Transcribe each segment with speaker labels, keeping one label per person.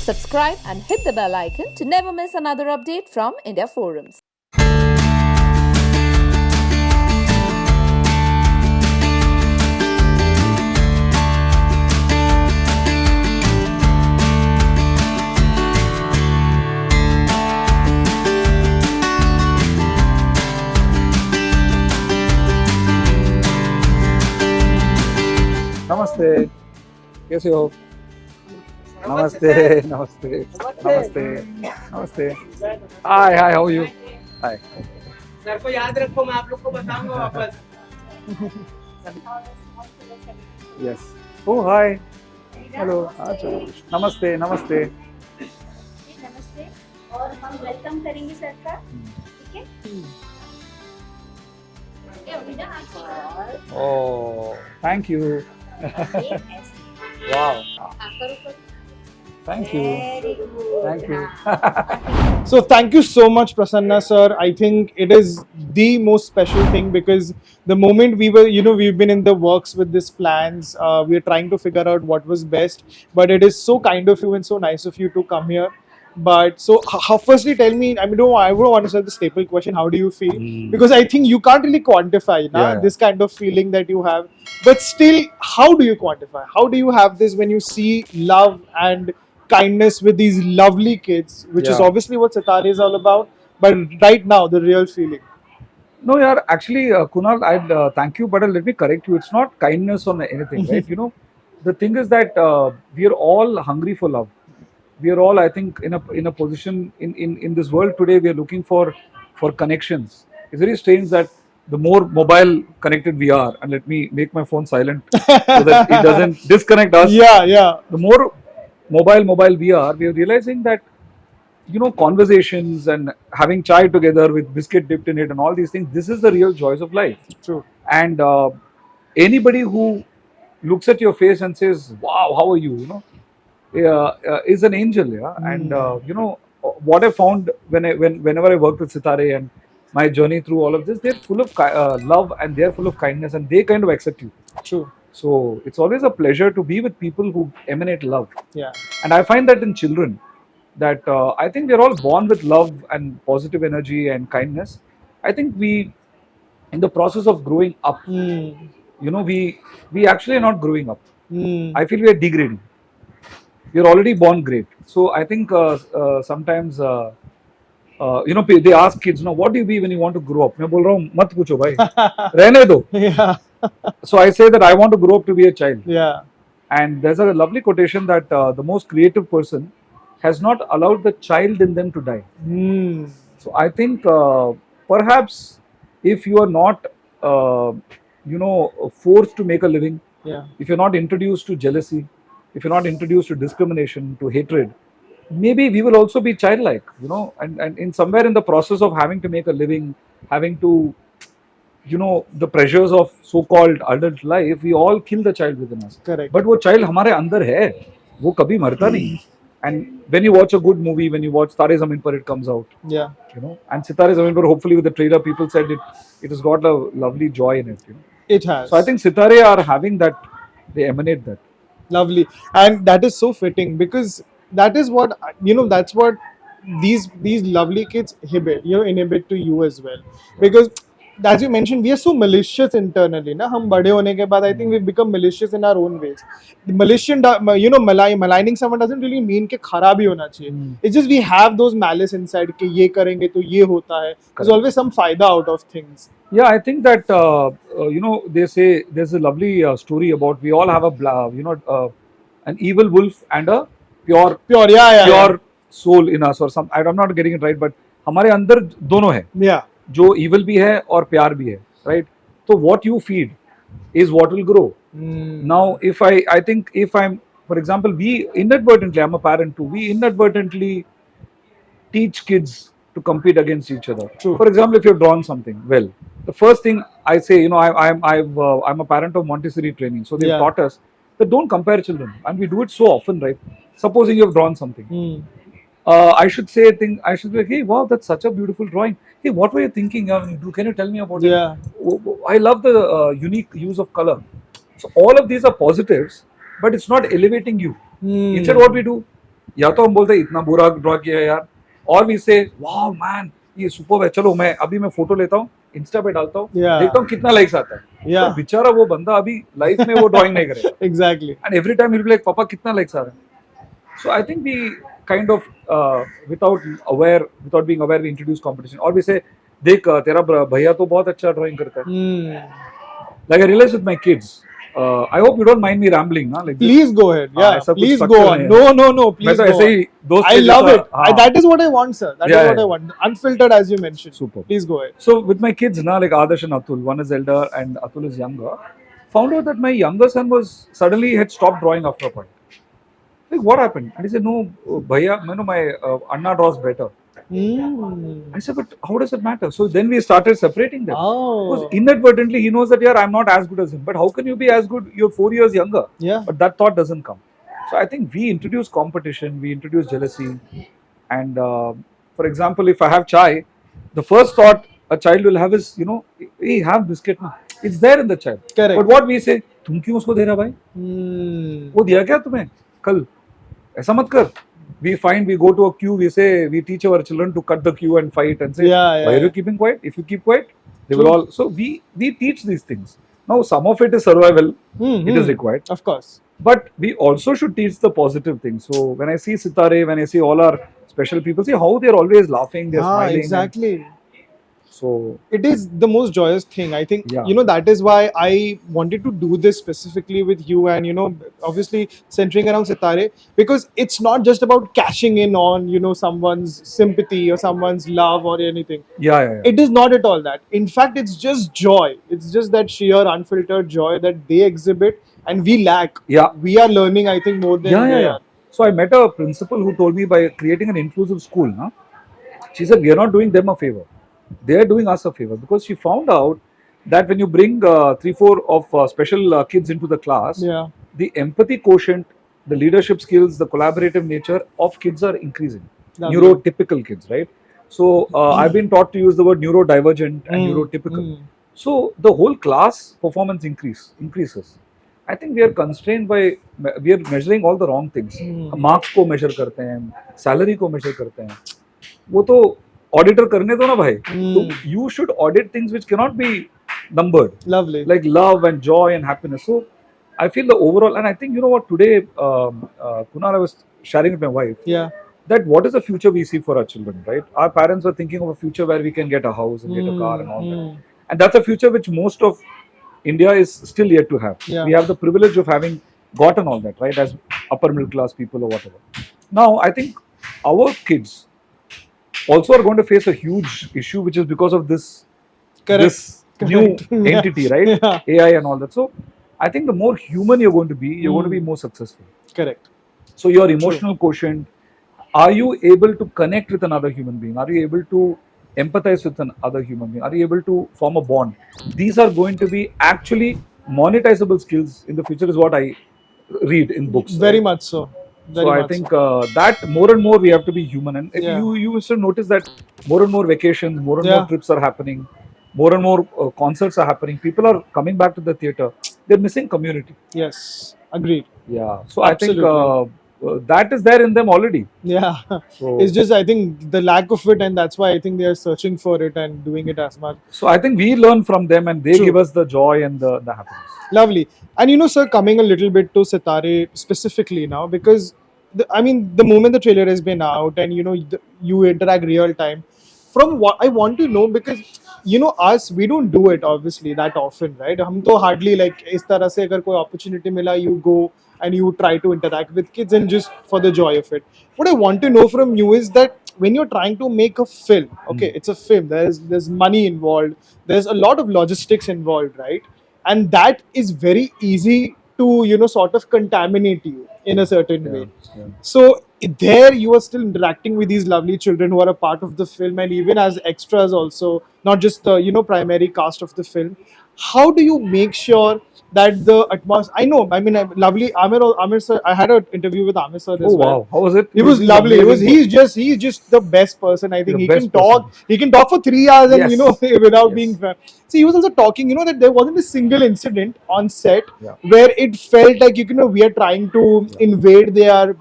Speaker 1: Subscribe and hit the bell icon to never miss another update from India Forums.
Speaker 2: नमस्ते, कैसे हो? नमस्ते, नमस्ते, नमस्ते, नमस्ते. Hi, hi, how are you? Hi.
Speaker 3: Sir को याद रखो, मैं आप लोग को बताऊंगा वापस.
Speaker 2: Yes. Oh, hi. Hello. अच्छा. नमस्ते, नमस्ते.
Speaker 4: नमस्ते. और हम वेलकम करेंगे सर का, ठीक है?
Speaker 2: Oh, thank you. Wow. Thank you. Thank you.
Speaker 5: So thank you so much, Prasanna sir. I think it is the most special thing because the moment we've been in the works with these plans, we are trying to figure out what was best. But it is so kind of you and so nice of you to come here. But so, firstly, tell me. I mean, I don't want to say the staple question. How do you feel? Because I think you can't really quantify this kind of feeling that you have. But still, how do you quantify? How do you have this when you see love and kindness with these lovely kids, which is obviously what Sitaare is all about. But right now, the real feeling.
Speaker 2: No, yeah, actually, Kunal, I'd thank you, but let me correct you. It's not kindness or anything, right? You know, the thing is that we are all hungry for love. We are all, I think, in a position in this world today. We are looking for connections. It's very strange that the more mobile connected we are, and let me make my phone silent so that it doesn't disconnect us.
Speaker 5: Yeah.
Speaker 2: The more mobile we are realizing that, you know, conversations and having chai together with biscuit dipped in it and all these things, this is the real joys of life.
Speaker 5: True.
Speaker 2: And anybody who looks at your face and says, wow, how are you, is an angel. And you know what I found whenever I worked with Sitare and my journey through all of this, they're full of love and they're full of kindness and they kind of accept you.
Speaker 5: True.
Speaker 2: So it's always a pleasure to be with people who emanate love.
Speaker 5: Yeah.
Speaker 2: And I find that in children, that I think we're all born with love and positive energy and kindness. I think we, in the process of growing up, you know, we actually are not growing up. I feel we are degrading. We're already born great. So I think sometimes, you know, they ask kids, what do you be when you want to grow up? मैं बोल रहा हूँ, मत पूछो भाई, रहने दो.
Speaker 5: Yeah.
Speaker 2: So I say that I want to grow up to be a child.
Speaker 5: Yeah.
Speaker 2: And there's a lovely quotation that the most creative person has not allowed the child in them to die. So I think perhaps if you are not, you know, forced to make a living, if you're not introduced to jealousy, if you're not introduced to discrimination, to hatred, maybe we will also be childlike, you know, and in somewhere in the process of having to make a living, having to, you know, the pressures of so-called adult life, we all kill the child within us.
Speaker 5: Correct.
Speaker 2: But वो child हमारे अंदर है, वो कभी मरता नहीं. And when you watch a good movie, when you watch Sitaare Zameen Par, it comes out.
Speaker 5: Yeah.
Speaker 2: You know, and Sitaare Zameen Par, hopefully with the trailer, people said it has got a lovely joy in it. You know?
Speaker 5: It has.
Speaker 2: So I think Sitaare are having that, they emanate that.
Speaker 5: Lovely. And that is so fitting because that is what, you know, that's what these lovely kids inhibit to you as well. Because as you mentioned, we are so malicious internally. Na? Hum bade hone ke baad, I think we've become malicious in our own ways. Malicious, you know, maligning someone doesn't really mean ke kharab hi hona chahiye. It's just we have those malice inside ke ye karenge to ye hota hai. There's always some faida out of things.
Speaker 2: Yeah, I think that, you know, they say there's a lovely story about we all have an evil wolf and a pure soul in us or some. I'm not getting it right, but हमारे अंदर दोनों है.
Speaker 5: Yeah.
Speaker 2: जो evil भी है और प्यार भी है, right? So what you feed is what will grow. Now, if I think if I'm, for example, we inadvertently, I'm a parent too, we inadvertently teach kids to compete against each other.
Speaker 5: True.
Speaker 2: For example, if you've drawn something well, the first thing I say, you know, I'm a parent of Montessori training, so they've taught us that don't compare children, and we do it so often, right? Supposing you've drawn something. I should say I should be like, hey, wow, that's such a beautiful drawing. Hey, what were you thinking? Can you tell me about it? I love the unique use of color. So all of these are positives, but it's not elevating you. Instead, what we do, या तो हम बोलते हैं इतना बुरा draw किया यार, और वी से वाओ मैन ये सुपर है, चलो मैं फोटो लेता हूँ, इंस्टा पे डालता हूँ,
Speaker 5: Yeah.
Speaker 2: देखता हूँ कितना लाइक्स आता है।
Speaker 5: Yeah.
Speaker 2: तो बेचारा वो बंदा अभी लाइफ में वो ड्राइंग नहीं करेगा।
Speaker 5: Exactly.
Speaker 2: And every time he will be like पापा कितना लाइक्स आ रहा है। So I think we kind of without being aware we introduce competition, और वी से देख तेरा भैया तो बहुत अच्छा ड्राइंग करता है। Like I realize with my kids, I hope you don't mind me rambling, ना? Like
Speaker 5: Please go ahead. Yeah.
Speaker 2: ऐसा कुछ
Speaker 5: Please
Speaker 2: structure
Speaker 5: go on.
Speaker 2: नहीं है।
Speaker 5: No.
Speaker 2: मैं
Speaker 5: Please
Speaker 2: तो
Speaker 5: go
Speaker 2: ऐसे
Speaker 5: on.
Speaker 2: ही दोस्त
Speaker 5: I
Speaker 2: के
Speaker 5: love
Speaker 2: जैसा,
Speaker 5: it.
Speaker 2: हाँ।
Speaker 5: That is what I want, sir. That is
Speaker 2: Yeah,
Speaker 5: what I
Speaker 2: yeah.
Speaker 5: want. Unfiltered, as you mentioned.
Speaker 2: Super.
Speaker 5: Please go ahead.
Speaker 2: So with my kids, na, like Adarsh and Atul, one is elder and Atul is younger. Found out that my younger son was suddenly had stopped drawing after a point. Like what happened? And he said, no, bhaiya, my Anna draws better. I said, but how does it matter? So then we started separating them. Because
Speaker 5: Oh.
Speaker 2: inadvertently he knows that yeah, I'm not as good as him. But how can you be as good? You're 4 years younger.
Speaker 5: Yeah.
Speaker 2: But that thought doesn't come. So I think we introduce competition, we introduce jealousy. And for example, if I have chai, the first thought a child will have is, hey, have biscuit na. It's there in the child.
Speaker 5: Correct.
Speaker 2: But what we say, तुम क्यों उसको दे रहा भाई? वो दिया क्या तुम्हें कल? ऐसा मत कर. We go to a queue, we teach our children to cut the queue and fight and say,
Speaker 5: Yeah,
Speaker 2: why are you keeping quiet? If you keep quiet, they will all. So we teach these things. Now some of it is survival, it is required.
Speaker 5: Of course.
Speaker 2: But we also should teach the positive things. So when I see Sitaare, when I see all our special people, see how they're always laughing, they're smiling.
Speaker 5: Exactly.
Speaker 2: So
Speaker 5: it is the most joyous thing. I think,
Speaker 2: Yeah.
Speaker 5: That is why I wanted to do this specifically with you and, obviously centering around Sitare, because it's not just about cashing in on, someone's sympathy or someone's love or anything.
Speaker 2: yeah.
Speaker 5: It is not at all that. In fact, it's just joy. It's just that sheer unfiltered joy that they exhibit and we lack.
Speaker 2: Yeah.
Speaker 5: We are learning, I think, more than they
Speaker 2: Yeah.
Speaker 5: are.
Speaker 2: So I met a principal who told me by creating an inclusive school, na, she said we are not doing them a favor. They are doing us a favor, because she found out that when you bring 3-4 of special kids into the class,
Speaker 5: Yeah.
Speaker 2: the empathy quotient, the leadership skills, the collaborative nature of kids are increasing.
Speaker 5: Lovely.
Speaker 2: Neurotypical kids, right? So I've been taught to use the word neurodivergent and neurotypical. So the whole class performance increases. I think we are constrained by, we are measuring all the wrong things. Marks को measure करते हैं, salary को measure करते हैं. वो तो auditor करने दो ना भाई. तो you should audit things which cannot be numbered.
Speaker 5: Lovely.
Speaker 2: Like love and joy and happiness. So I feel the overall, and I think today, Kunal, I was sharing with my wife.
Speaker 5: Yeah.
Speaker 2: That what is the future we see for our children, right? Our parents were thinking of a future where we can get a house and get a car and all that. And that's a future which most of India is still yet to have.
Speaker 5: Yeah.
Speaker 2: We have the privilege of having gotten all that, right? As upper middle class people or whatever. Now, I think our kids also are going to face a huge issue, which is because of this, this new entity, right?
Speaker 5: Yeah.
Speaker 2: AI and all that. So, I think the more human you're going to be, you're going to be more successful.
Speaker 5: Correct.
Speaker 2: So, your emotional quotient, are you able to connect with another human being? Are you able to empathize with another human being? Are you able to form a bond? These are going to be actually monetizable skills in the future, is what I read in books.
Speaker 5: Very
Speaker 2: right?
Speaker 5: much so. Very
Speaker 2: So I
Speaker 5: much
Speaker 2: think
Speaker 5: so.
Speaker 2: that more and more we have to be human, and
Speaker 5: Yeah.
Speaker 2: you should notice that more and more vacations, more and
Speaker 5: Yeah.
Speaker 2: more trips are happening, more and more concerts are happening. People are coming back to the theater. They're missing community.
Speaker 5: Yes. Agreed.
Speaker 2: Yeah. So I think
Speaker 5: Absolutely.
Speaker 2: that is there in them already.
Speaker 5: Yeah.
Speaker 2: So
Speaker 5: It's just, I think, the lack of it, and that's why I think they are searching for it and doing it as much.
Speaker 2: So I think we learn from them, and they
Speaker 5: True.
Speaker 2: give us the joy and the happiness.
Speaker 5: Lovely. And sir, coming a little bit to Sitare specifically now, because the moment the trailer has been out and you interact real time, from what I want to know, because us, we don't do it obviously that often, right? हम तो hardly like इस तरह से अगर कोई opportunity मिला, you go and you try to interact with kids and just for the joy of it. What I want to know from you is that when you're trying to make a film, okay, it's a film, there's money involved, there's a lot of logistics involved, right? And that is very easy to sort of contaminate you in a certain way.
Speaker 2: Yeah.
Speaker 5: So there you are still interacting with these lovely children who are a part of the film, and even as extras also, not just the primary cast of the film. How do you make sure that the atmosphere? Lovely Amir sir. I had an interview with Amir sir.
Speaker 2: Oh wow, how was it?
Speaker 5: It was
Speaker 2: He's
Speaker 5: lovely.
Speaker 2: amazing.
Speaker 5: He's just the best person. I think
Speaker 2: The
Speaker 5: he
Speaker 2: best
Speaker 5: can talk.
Speaker 2: person.
Speaker 5: He can talk for 3 hours and
Speaker 2: Yes.
Speaker 5: without
Speaker 2: Yes.
Speaker 5: being fair. So he was also talking, that there wasn't a single incident on set
Speaker 2: Yeah.
Speaker 5: where it felt like we are trying to invade their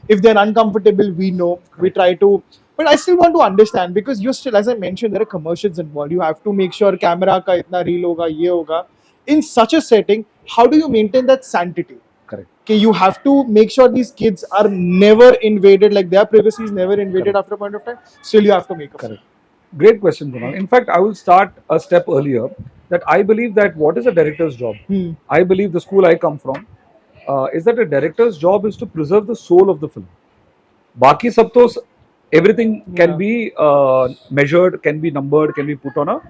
Speaker 5: If they're uncomfortable, we know. We try to. But I still want to understand because you're still, as I mentioned, there are commercials involved. You have to make sure camera ka itna reel hoga, ye hoga. In such a setting, how do you maintain that sanctity?
Speaker 2: Correct.
Speaker 5: Okay, you have to make sure these kids are never invaded, like their privacy is never invaded
Speaker 2: Correct.
Speaker 5: after a point of time. Still, you have to make a
Speaker 2: Correct. Great question, Kunal. In fact, I will start a step earlier. That I believe that what is a director's job? I believe the school I come from is that a director's job is to preserve the soul of the film. Baki sab to everything can be measured, can be numbered, can be put on a.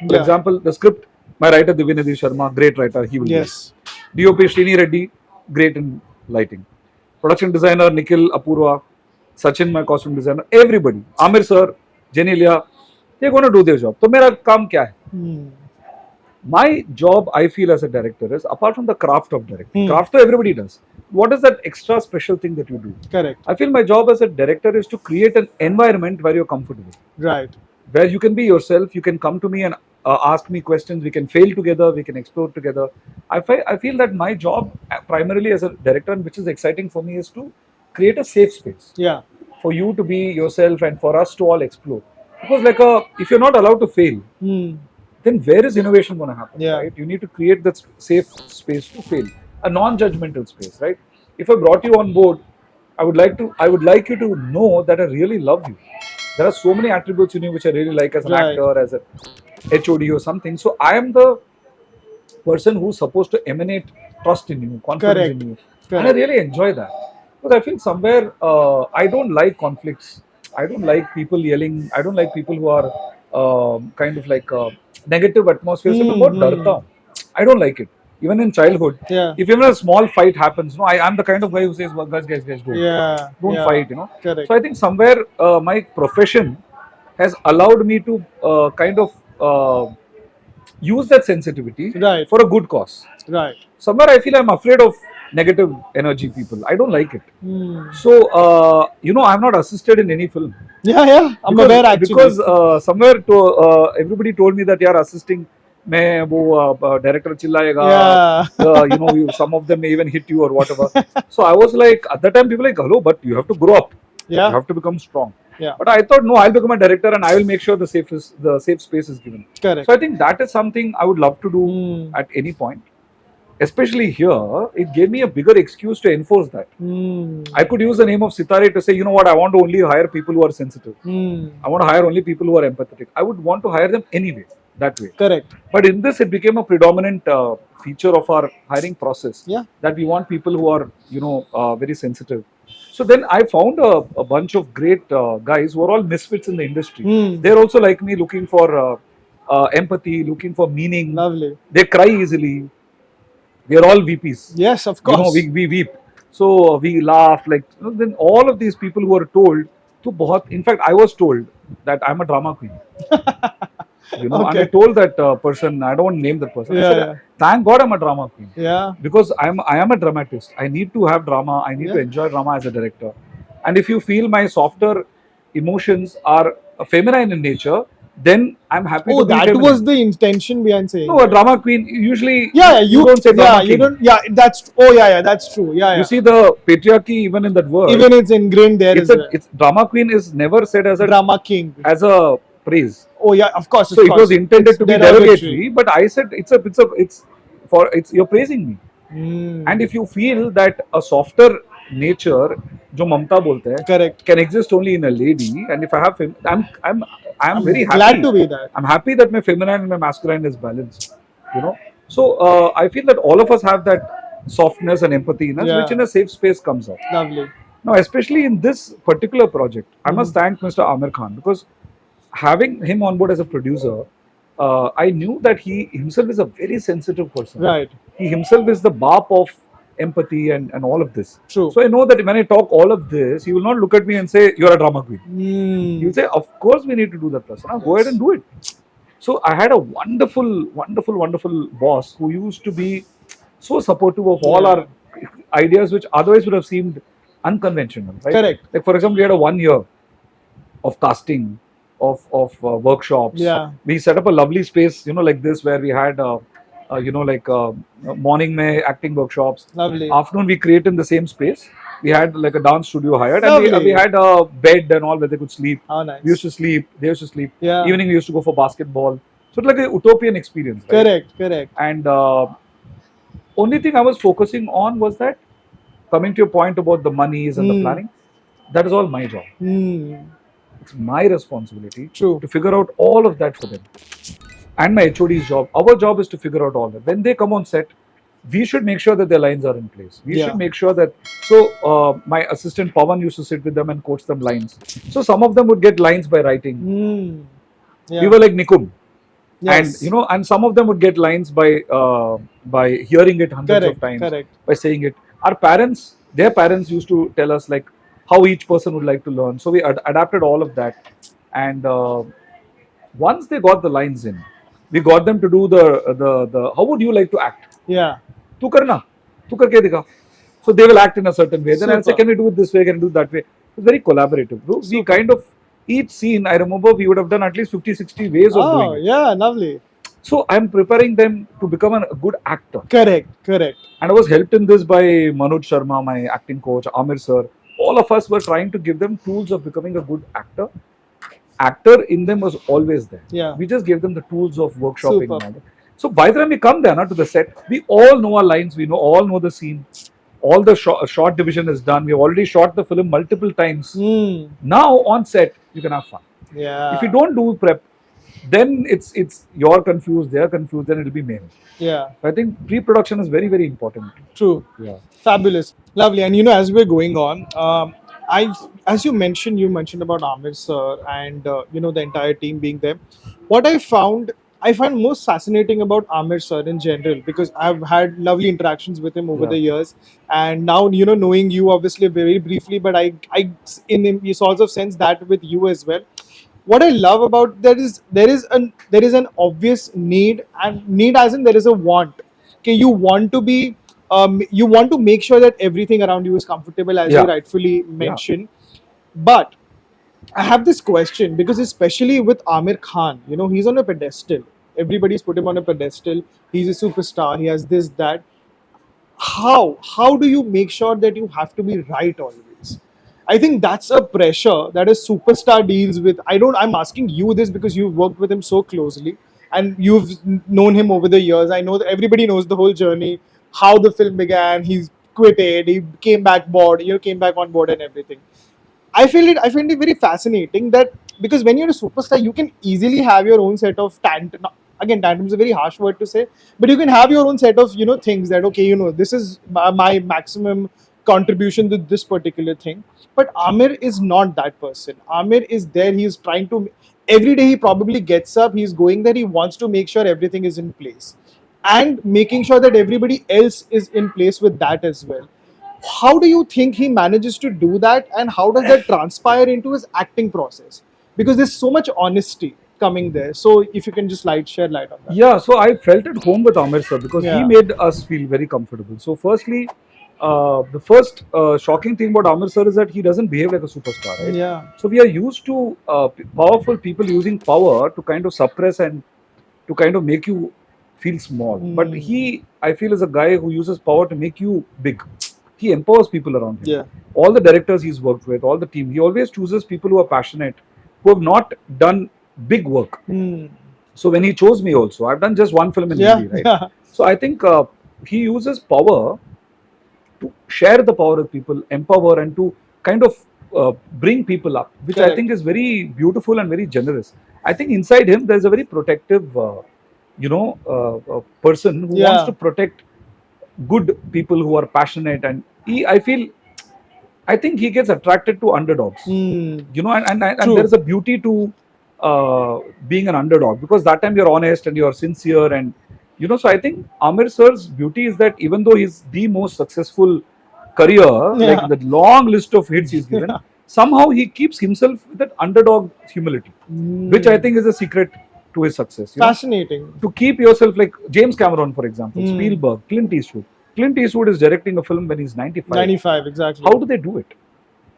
Speaker 2: For example, the script, my writer Divyanidhi Sharma, great writer, he will
Speaker 5: Yes.
Speaker 2: write. DOP Srini Reddy, great in lighting. Production designer Nikhil Apurva, Sachin, my costume designer, everybody. Amir sir, Genelia, they're going to do their job. So, मेरा काम क्या है? My job, I feel as a director, is apart from the craft of directing. Craft, to everybody does. What is that extra special thing that you do?
Speaker 5: Correct.
Speaker 2: I feel my job as a director is to create an environment where you're comfortable.
Speaker 5: Right.
Speaker 2: Where you can be yourself, you can come to me and ask me questions, we can fail together, we can explore together. I feel that my job, primarily as a director, and which is exciting for me, is to create a safe space.
Speaker 5: Yeah.
Speaker 2: For you to be yourself and for us to all explore. Because if you're not allowed to fail, then where is innovation going to happen?
Speaker 5: Yeah.
Speaker 2: Right? You need to create that safe space to fail, a non-judgmental space, right? If I brought you on board, I would like you to know that I really love you. There are so many attributes in you which I really like as an actor, as a HOD or something. So I am the person who's supposed to emanate trust in you, confidence in you, and I really enjoy that. Because I feel somewhere I don't like conflicts. I don't like people yelling. I don't like people who are kind of like negative atmosphere. So I'm about darta hoon. I don't like it. Even in childhood, if even a small fight happens, no, I'm the kind of guy who says, well, guys, don't fight,
Speaker 5: Correct.
Speaker 2: So I think somewhere my profession has allowed me to kind of use that sensitivity for a good cause.
Speaker 5: Right.
Speaker 2: Somewhere I feel I'm afraid of negative energy people. I don't like it. So, I'm not assisted in any film.
Speaker 5: Yeah. I'm aware actually.
Speaker 2: Because somewhere everybody told me that you're assisting. मैं वो director चिल्लाएगा, some of them may even hit you or whatever. So I was like, at that time people were like, hello, but you have to grow up. You have to become strong. But I thought, no, I'll become a director and I will make sure the safe space is given.
Speaker 5: Correct.
Speaker 2: So I think that is something I would love to do at any point. Especially here, it gave me a bigger excuse to enforce that. I could use the name of Sitaare to say, you know what, I want to only hire people who are sensitive. I want to hire only people who are empathetic. I would want to hire them anyway, that way.
Speaker 5: Correct.
Speaker 2: But in this, it became a predominant feature of our hiring process. That we want people who are, very sensitive. So then I found a bunch of great guys who are all misfits in the industry. They're also like me, looking for empathy, looking for meaning.
Speaker 5: Lovely.
Speaker 2: They cry easily. We are all VPs.
Speaker 5: Yes, of course.
Speaker 2: We weep. So we laugh. Then all of these people who are told, in fact, I was told that I'm a drama queen. And I told that person, I don't want to name that person. I said, thank God I'm a drama queen. Because I am a dramatist. I need to have drama. I need to enjoy drama as a director. And if you feel my softer emotions are feminine in nature, then I'm happy to be
Speaker 5: that
Speaker 2: feminine.
Speaker 5: was the intention behind saying.
Speaker 2: No, a drama queen usually.
Speaker 5: You
Speaker 2: don't say drama king.
Speaker 5: You don't. Yeah, that's. Oh, that's true.
Speaker 2: You see the patriarchy even in that word.
Speaker 5: Even it's ingrained there.
Speaker 2: It's drama queen is never said as a
Speaker 5: drama king,
Speaker 2: as a praise.
Speaker 5: Oh yeah, of course.
Speaker 2: So it was intended to be derogatory, but I said you're praising me. And if you feel that a softer nature, जो ममता बोलते हैं,
Speaker 5: correct,
Speaker 2: can exist only in a lady, and if I have, I'm very happy.
Speaker 5: Glad to be that.
Speaker 2: I'm happy that my feminine and my masculine is balanced. So I feel that all of us have that softness and empathy in us, which in a safe space comes out.
Speaker 5: Lovely.
Speaker 2: Now, especially in this particular project, I must thank Mr. Amir Khan, because having him on board as a producer, I knew that he himself is a very sensitive person.
Speaker 5: Right.
Speaker 2: He himself is the bap of empathy and all of this.
Speaker 5: True.
Speaker 2: So I know that when I talk all of this, he will not look at me and say, you're a drama queen. He will say, of course we need to do that, Prasanna. Go ahead and do it. So I had a wonderful, wonderful, wonderful boss who used to be so supportive of all our ideas, which otherwise would have seemed unconventional. Right?
Speaker 5: Correct.
Speaker 2: Like, for example, we had a 1 year of casting, of workshops. We set up a lovely space, like this, where we had morning mein acting workshops.
Speaker 5: Lovely.
Speaker 2: Afternoon we create in the same space. We had like a dance studio hired, and we
Speaker 5: Lovely.
Speaker 2: had a bed and all where they could sleep.
Speaker 5: How nice.
Speaker 2: We used to sleep. They used to sleep.
Speaker 5: Yeah.
Speaker 2: Evening we used to go for basketball. So it's like a utopian experience. Right?
Speaker 5: Correct.
Speaker 2: And only thing I was focusing on was that, coming to your point about the monies and the planning, that is all my job. It's my responsibility
Speaker 5: True.
Speaker 2: to figure out all of that for them. And my HOD's job. Our job is to figure out all that. When they come on set, we should make sure that their lines are in place. We should make sure that. So my assistant Pawan used to sit with them and coach them lines. So some of them would get lines by writing. We were like Nikum.
Speaker 5: Yes.
Speaker 2: And and some of them would get lines by hearing it hundreds of times, by saying it. Our parents, their parents used to tell us like how each person would like to learn. So we adapted all of that. And once they got the lines in, we got them to do the how would you like to act?
Speaker 5: Yeah.
Speaker 2: Tu karna, tu karke dikha. So they will act in a certain way. Then I'll say, can we do it this way? Can we do it that way? It's very collaborative. Bro. We kind of, each scene, I remember we would have done at least 50-60 ways of doing it.
Speaker 5: Oh, yeah, lovely.
Speaker 2: So I'm preparing them to become a good actor.
Speaker 5: Correct.
Speaker 2: And I was helped in this by Manoj Sharma, my acting coach, Aamir sir. All of us were trying to give them tools of becoming a good actor. Actor in them was always there.
Speaker 5: Yeah.
Speaker 2: We just gave them the tools of workshopping and all that. So by the time we come there to the set, we all know our lines, we all know the scene. All the short division is done. We have already shot the film multiple times. Now on set, you can have fun.
Speaker 5: Yeah.
Speaker 2: If you don't do prep, then it's you're confused, they're confused, then it'll be mayhem.
Speaker 5: Yeah.
Speaker 2: I think pre-production is very, very important.
Speaker 5: True.
Speaker 2: Yeah.
Speaker 5: Fabulous. Lovely. And as we're going on, as you mentioned about Amir sir and the entire team being there. What I find most fascinating about Amir sir in general, because I've had lovely interactions with him over the years, and now knowing you obviously very briefly, but I in sorts of sense that with you as well. What I love about there is an obvious need, and need as in there is a want. Okay, you want to be you want to make sure that everything around you is comfortable, as you rightfully mentioned. But I have this question, because especially with Amir Khan, he's on a pedestal. Everybody's put him on a pedestal. He's a superstar. He has this, that. How do you make sure that you have to be right always? I think that's a pressure that a superstar deals with. I'm asking you this because you've worked with him so closely and you've known him over the years. I know that everybody knows the whole journey, how the film began. He's quitted, he came back on board and everything. I find it very fascinating that, because when you're a superstar, you can easily have your own set of tantrums. Again, tantrum is a very harsh word to say, but you can have your own set of things that, okay, this is my maximum contribution to this particular thing. But Amir is not that person. Amir is there. He's trying to, every day he probably gets up, he's going there, he wants to make sure everything is in place and making sure that everybody else is in place with that as well. How do you think he manages to do that, and how does that transpire into his acting process? Because there's so much honesty coming there. So if you can just share light on that.
Speaker 2: Yeah, so I felt at home with Amir sir because he made us feel very comfortable. So firstly, the first shocking thing about Amir sir is that he doesn't behave like a superstar, right?
Speaker 5: Yeah.
Speaker 2: So we are used to powerful people using power to kind of suppress and to kind of make you feel small. But he, I feel, is a guy who uses power to make you big. He empowers people around him.
Speaker 5: Yeah.
Speaker 2: All the directors he's worked with, all the team, he always chooses people who are passionate, who have not done big work. So when he chose me also, I've done just one film in Hindi, right?
Speaker 5: Yeah.
Speaker 2: So I think he uses power to share the power with people, empower, and to kind of bring people up, which I think is very beautiful and very generous. I think inside him there's a very protective, person who wants to protect good people who are passionate, and I think he gets attracted to underdogs. And there is a beauty to being an underdog, because that time you're honest and you're sincere, and so I think Amir sir's beauty is that even though he's the most successful career, like the long list of hits he's given, somehow he keeps himself with that underdog humility, which I think is a secret to his success.
Speaker 5: Fascinating.
Speaker 2: To keep yourself, like James Cameron, for example, Spielberg, Clint Eastwood. Clint Eastwood is directing a film when he's 95.
Speaker 5: 95, exactly.
Speaker 2: How do they do it?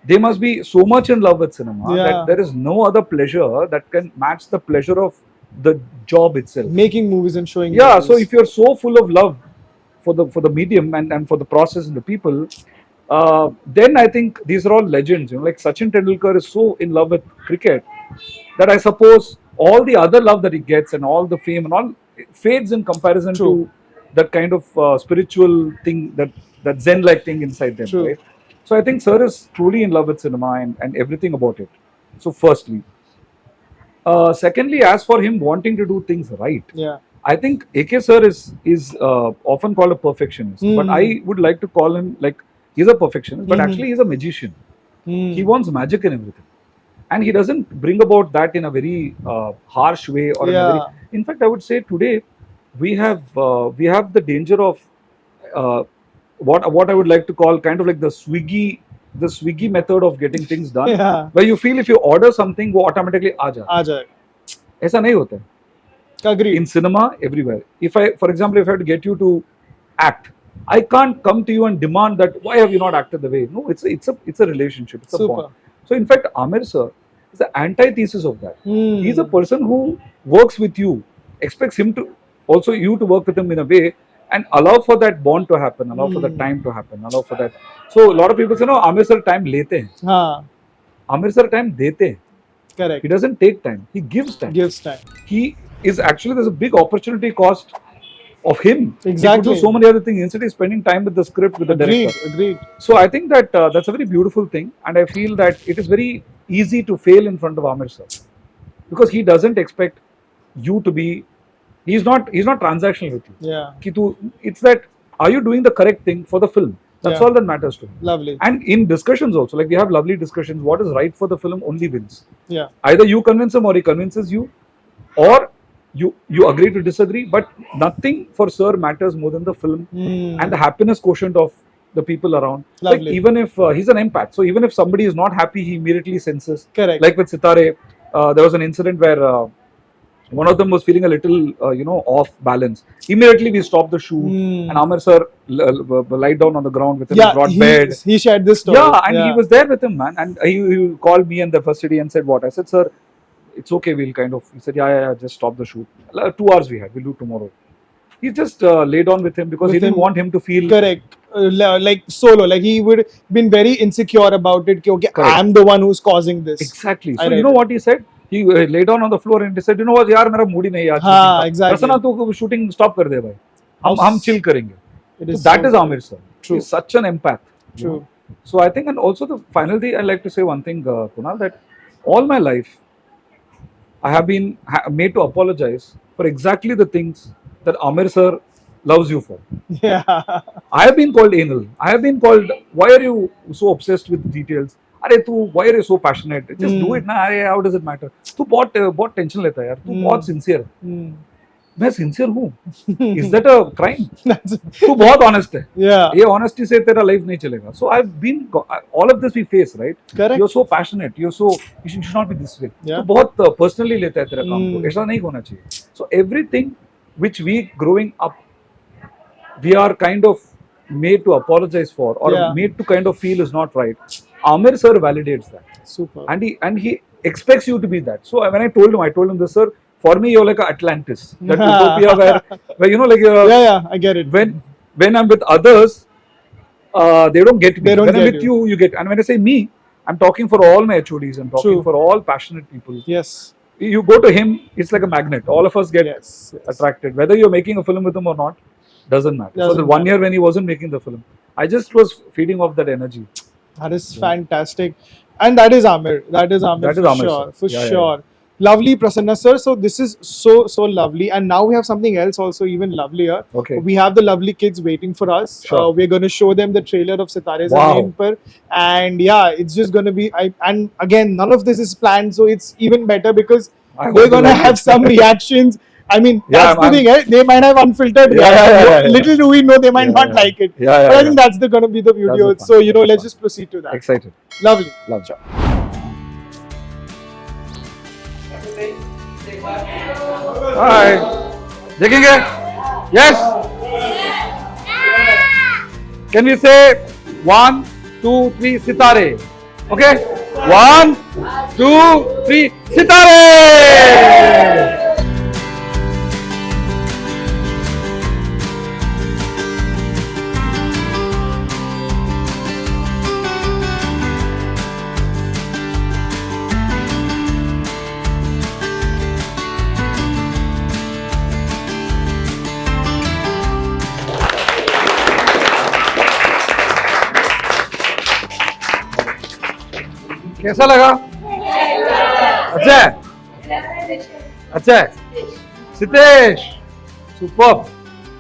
Speaker 2: They must be so much in love with cinema that there is no other pleasure that can match the pleasure of the job itself.
Speaker 5: Making movies and showing
Speaker 2: movies. So if you're so full of love for the medium and for the process and the people, then I think these are all legends. Like Sachin Tendulkar is so in love with cricket that I suppose all the other love that he gets and all the fame and all fades in comparison
Speaker 5: True.
Speaker 2: to that kind of spiritual thing, that Zen-like thing inside them,
Speaker 5: True.
Speaker 2: right? So I think Sir is truly in love with cinema and everything about it. So firstly, secondly, as for him wanting to do things right,
Speaker 5: Yeah.
Speaker 2: I think AK Sir is often called a perfectionist, but I would like to call him like he's a perfectionist, but actually he's a magician. He wants magic in everything, and he doesn't bring about that in a very harsh way or in a very. In fact, I would say today we have the danger of what I would like to call kind of like the swiggy method of getting things done,
Speaker 5: Yeah.
Speaker 2: where you feel if you order something, वो automatically आ जाता है.
Speaker 5: आ जाएगा.
Speaker 2: ऐसा नहीं होता है.
Speaker 5: Agree.
Speaker 2: In cinema, everywhere. If I, for example, if I had to get you to act, I can't come to you and demand that why have you not acted the way. No, it's a relationship. It's a
Speaker 5: Super.
Speaker 2: bond. So in fact, Amir sir is the antithesis of that.
Speaker 5: Hmm.
Speaker 2: He's a person who works with you, expects him to also you to work with him in a way and allow for that bond to happen, allow for that time to happen, allow for that. So a lot of people say, no, Amir sir time lete hain.
Speaker 5: हाँ.
Speaker 2: Amir sir time dete hain.
Speaker 5: Correct.
Speaker 2: He doesn't take time. He gives time.
Speaker 5: Gives time.
Speaker 2: He is actually, there's a big opportunity cost of him. He
Speaker 5: Exactly.
Speaker 2: could do so many other things. Instead, he's spending time with the script, with the
Speaker 5: Agreed.
Speaker 2: director.
Speaker 5: Agreed.
Speaker 2: So I think that that's a very beautiful thing, and I feel that it is very easy to fail in front of Amir sir because he doesn't expect you to be. He's not transactional with you.
Speaker 5: Yeah.
Speaker 2: It's that are you doing the correct thing for the film? That's
Speaker 5: Yeah.
Speaker 2: all that matters to him.
Speaker 5: Lovely.
Speaker 2: And in discussions also, like we have lovely discussions. What is right for the film only wins.
Speaker 5: Yeah.
Speaker 2: Either you convince him or he convinces you, or you agree to disagree. But nothing for Sir matters more than the film and the happiness quotient of the people around. Like
Speaker 5: Lovely.
Speaker 2: even if he's an empath, so even if somebody is not happy, he immediately senses.
Speaker 5: Correct.
Speaker 2: Like with Sitaare, there was an incident where one of them was feeling a little, off balance. Immediately we stopped the shoot, and Amir sir lied down on the ground with him, brought bed.
Speaker 5: He shared this story.
Speaker 2: Yeah, and he was there with him, man. And he called me and the first city and said, "What?" I said, "Sir, it's okay. We'll kind of." He said, "Yeah, just stop the shoot. 2 hours we had. We'll do tomorrow." He just laid on with him because he didn't want him to feel
Speaker 5: correct. Like solo, like he would been very insecure about it. Okay,
Speaker 2: Correct.
Speaker 5: I'm the one who's causing this.
Speaker 2: Exactly. So you know what he said? He lay down on the floor and he said, "You know what? यार मेरा mood ही नहीं है आज
Speaker 5: हाँ,
Speaker 2: shooting का.
Speaker 5: exactly.
Speaker 2: Prasanna तू shooting stop कर दे भाई. हम chill करेंगे."
Speaker 5: It is
Speaker 2: So that
Speaker 5: so
Speaker 2: is Amir sir.
Speaker 5: True.
Speaker 2: He's such an empath. you
Speaker 5: True.
Speaker 2: know. So I think, and also the finally, I like to say one thing, Kunal, that all my life I have been made to apologize for exactly the things that Amir sir loves you for.
Speaker 5: Yeah.
Speaker 2: I have been called anal. I have been called, why are you so obsessed with details? अरे तू why are you so passionate? Just do it ना. अरे how does it matter? तू बहुत tension लेता है यार. तू बहुत sincere है. मैं sincere हूँ. Is that a crime? तू बहुत honest है.
Speaker 5: Yeah.
Speaker 2: ये honesty से तेरा life नहीं चलेगा. So I've been all of this we face, right?
Speaker 5: Correct.
Speaker 2: You're so passionate. You should not be this way.
Speaker 5: Yeah.
Speaker 2: तू बहुत personally लेता है तेरा काम को. ऐसा नहीं होना चाहिए. So everything which we growing up, we are kind of made to apologize for or made to kind of feel is not right. Amir sir validates that.
Speaker 5: Super.
Speaker 2: And he expects you to be that. So when I told him this, sir, for me you're like a Atlantis, that utopia where like
Speaker 5: yeah, I get it.
Speaker 2: When I'm with others, they don't get me.
Speaker 5: They don't
Speaker 2: when I'm
Speaker 5: get
Speaker 2: with you get. And when I say me, I'm talking for all my HODs. I'm talking
Speaker 5: True.
Speaker 2: for all passionate people.
Speaker 5: Yes.
Speaker 2: You go to him, it's like a magnet. All of us get
Speaker 5: Yes.
Speaker 2: attracted. Whether you're making a film with him or not, doesn't matter. So
Speaker 5: Doesn't
Speaker 2: the 1
Speaker 5: matter.
Speaker 2: year when he wasn't making the film, I just was feeding off that energy.
Speaker 5: That is fantastic. And that is Amir. That is Amir
Speaker 2: That is
Speaker 5: for
Speaker 2: Amir,
Speaker 5: sure.
Speaker 2: sir.
Speaker 5: For
Speaker 2: Yeah, yeah,
Speaker 5: sure. Lovely, Prasanna sir. So this is so lovely. And now we have something else also even lovelier.
Speaker 2: Okay.
Speaker 5: We have the lovely kids waiting for us.
Speaker 2: Sure.
Speaker 5: We're going to show them the trailer of Sitaare
Speaker 2: Wow.
Speaker 5: Zameen Par. And yeah, it's just going to be... and again, none of this is planned. So it's even better because
Speaker 2: I
Speaker 5: we're
Speaker 2: hope
Speaker 5: going to
Speaker 2: you like
Speaker 5: have
Speaker 2: it.
Speaker 5: some reactions. I mean,
Speaker 2: Yeah,
Speaker 5: that's the thing. They might have unfiltered
Speaker 2: Yeah,
Speaker 5: reactions.
Speaker 2: yeah.
Speaker 5: Little do we know they might
Speaker 2: Yeah,
Speaker 5: not
Speaker 2: yeah.
Speaker 5: like it.
Speaker 2: Yeah,
Speaker 5: But I
Speaker 2: yeah.
Speaker 5: think that's going to be the video.
Speaker 2: That's the fun.
Speaker 5: So,
Speaker 2: That's the
Speaker 5: let's
Speaker 2: fun.
Speaker 5: just proceed to that.
Speaker 2: Excited.
Speaker 5: Lovely.
Speaker 2: Love job. Hi. देखेंगे? Yes. Can we say 1, 2, 3 Sitaare? Okay. 1, 2, 3 Sitaare. कैसा लगा? अच्छा है? अच्छा है? Sitesh, super.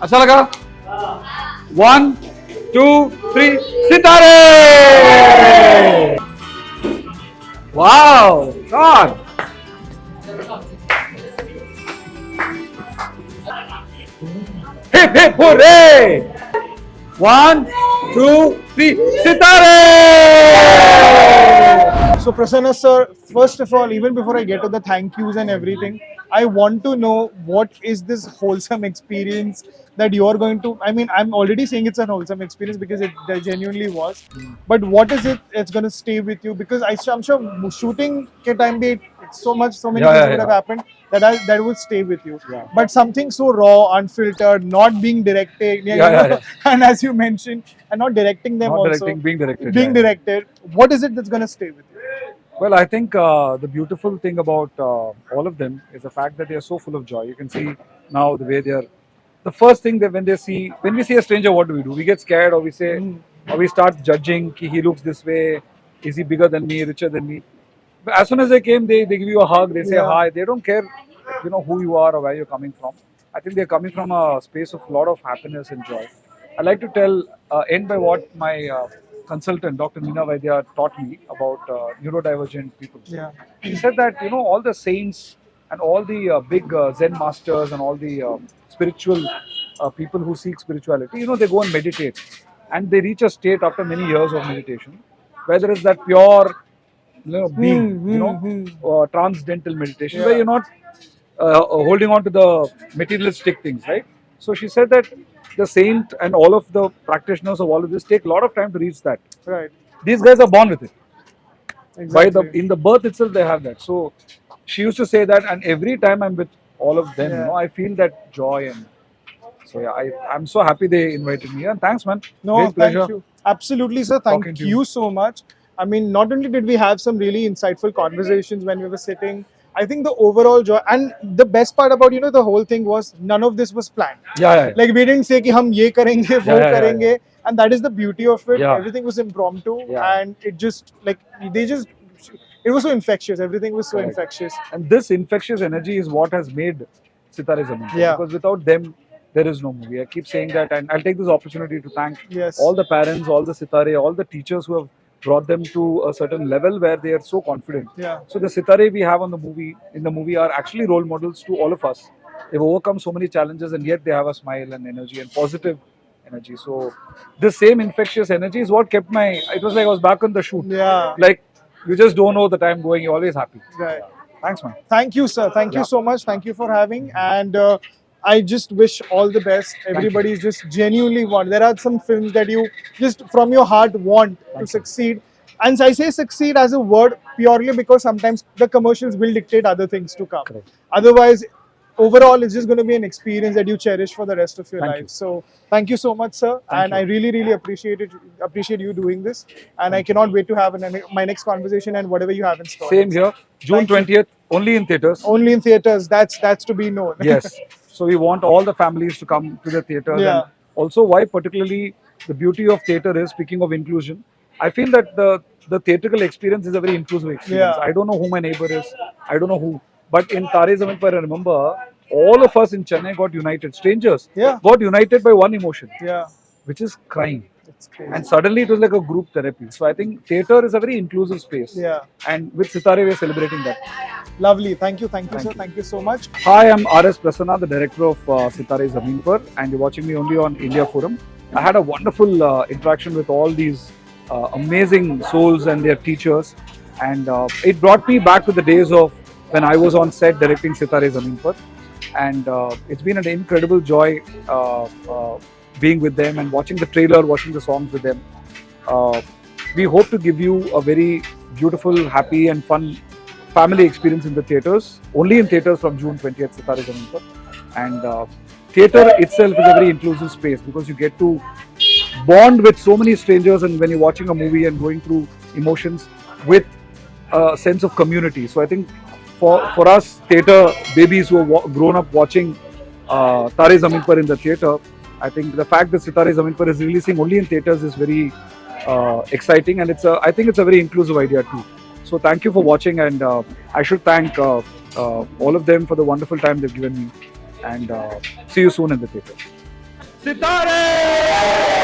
Speaker 2: अच्छा लगा? 1, 2, 3, सितारे! Wow, God. Hip hip hooray! 1, 2, 3, Sitaare!
Speaker 5: So Prasanna sir, first of all, even before I get to the thank yous and everything, I want to know what is this wholesome experience that you are going to. I mean, I'm already saying it's an wholesome experience because it genuinely was. But what is it that's going to stay with you? Because I'm sure shooting ke time bhi so many things would have happened that will stay with you.
Speaker 2: Yeah.
Speaker 5: But something so raw, unfiltered, not being directed, and as you mentioned, and not directing them
Speaker 2: Not
Speaker 5: also,
Speaker 2: directing, being directed.
Speaker 5: being directed. What is it that's going to stay with you?
Speaker 2: Well, I think the beautiful thing about all of them is the fact that they are so full of joy. You can see now the way they are. The first thing that when we see a stranger, what do? We get scared, or we say, or we start judging. Ki he looks this way. Is he bigger than me? Richer than me? But as soon as they came, they give you a hug. They say hi. They don't care, who you are or where you're coming from. I think they're coming from a space of a lot of happiness and joy. I like to end by what my consultant, Dr. Meena Vaidya, taught me about neurodivergent people.
Speaker 5: Yeah.
Speaker 2: She said that, all the saints and all the big Zen masters and all the spiritual people who seek spirituality, they go and meditate. And they reach a state after many years of meditation, where there is that pure being, transcendental meditation, where you're not holding on to the materialistic things, right? So she said that the saint and all of the practitioners of all of this take a lot of time to reach that.
Speaker 5: Right.
Speaker 2: These guys are born with it.
Speaker 5: Exactly.
Speaker 2: In the birth itself, they have that. So she used to say that, and every time I'm with all of them, I feel that joy. And so I'm so happy they invited me. And thanks, man.
Speaker 5: No,
Speaker 2: Great pleasure.
Speaker 5: thank you. Absolutely, sir. Thank
Speaker 2: Talking to
Speaker 5: you
Speaker 2: you.
Speaker 5: so much. I mean, not only did we have some really insightful conversations when we were sitting, I think the overall joy and the best part about the whole thing was none of this was planned.
Speaker 2: Yeah.
Speaker 5: Like we didn't say कि हम ये करेंगे वो
Speaker 2: Yeah.
Speaker 5: करेंगे, and that is the beauty of it.
Speaker 2: Yeah.
Speaker 5: Everything was impromptu,
Speaker 2: Yeah.
Speaker 5: and it was so infectious. Everything was so
Speaker 2: Correct.
Speaker 5: infectious.
Speaker 2: And this infectious energy is what has made Sitaare Zameen Par.
Speaker 5: Yeah.
Speaker 2: Because without them, there is no movie. I keep saying that, and I'll take this opportunity to thank
Speaker 5: Yes.
Speaker 2: all the parents, all the Sitare, all the teachers who have brought them to a certain level where they are so confident.
Speaker 5: Yeah.
Speaker 2: So the Sitare we have in the movie are actually role models to all of us. They've overcome so many challenges, and yet they have a smile and energy and positive energy. So this same infectious energy is what kept it was like I was back on the shoot.
Speaker 5: Yeah.
Speaker 2: Like you just don't know the time going, you're always happy.
Speaker 5: Right.
Speaker 2: Thanks, man.
Speaker 5: Thank you, sir. Thank you
Speaker 2: Yeah.
Speaker 5: so much. Thank you for having. And I just wish all the best. Everybody just genuinely want. There are some films that you just from your heart want to succeed. And I say succeed as a word purely because sometimes the commercials will dictate other things to come.
Speaker 2: Correct.
Speaker 5: Otherwise, overall, it's just going to be an experience that you cherish for the rest of your
Speaker 2: Thank
Speaker 5: life.
Speaker 2: you.
Speaker 5: So, thank you so much, sir.
Speaker 2: Thank
Speaker 5: I
Speaker 2: you.
Speaker 5: really appreciate you doing this. And I cannot wait to have my next conversation and whatever you have in store.
Speaker 2: Same here. June
Speaker 5: Thank you.
Speaker 2: 20th, only in theaters.
Speaker 5: Only in theaters. That's to be known.
Speaker 2: Yes. So we want all the families to come to the theaters.
Speaker 5: Yeah.
Speaker 2: And also, why particularly the beauty of theater is, speaking of inclusion, I feel that the theatrical experience is a very inclusive experience.
Speaker 5: Yeah.
Speaker 2: I don't know who my neighbor is. I don't know who. But in Sitaare Zameen Par, I remember all of us in Chennai got united. Strangers got united by one emotion,
Speaker 5: Yeah.
Speaker 2: which is crying.
Speaker 5: It's crazy.
Speaker 2: And suddenly it was like a group therapy. So I think theater is a very inclusive space.
Speaker 5: Yeah.
Speaker 2: And with Sitare, we're celebrating that.
Speaker 5: Lovely. Thank you, sir.
Speaker 2: you.
Speaker 5: Thank you so much.
Speaker 2: Hi, I'm RS Prasanna, the director of Sitaare Zameen Par, and you're watching me only on India Forum. I had a wonderful interaction with all these amazing souls and their teachers, and it brought me back to the days of when I was on set directing Sitaare Zameen Par, and it's been an incredible joy being with them and watching the trailer, watching the songs with them. We hope to give you a very beautiful, happy and fun family experience in the theatres, only in theatres from June 20th, Sitaare Zameen Par. And theatre itself is a very inclusive space because you get to bond with so many strangers, and when you're watching a movie and going through emotions with a sense of community. So I think for us theatre babies who have grown up watching Sitaare Zameen Par in the theatre, I think the fact that Sitaare Zameen Par is releasing only in theatres is very exciting, and I think it's a very inclusive idea too. So thank you for watching, and I should thank all of them for the wonderful time they've given me. And see you soon in the theatre. Sitaare!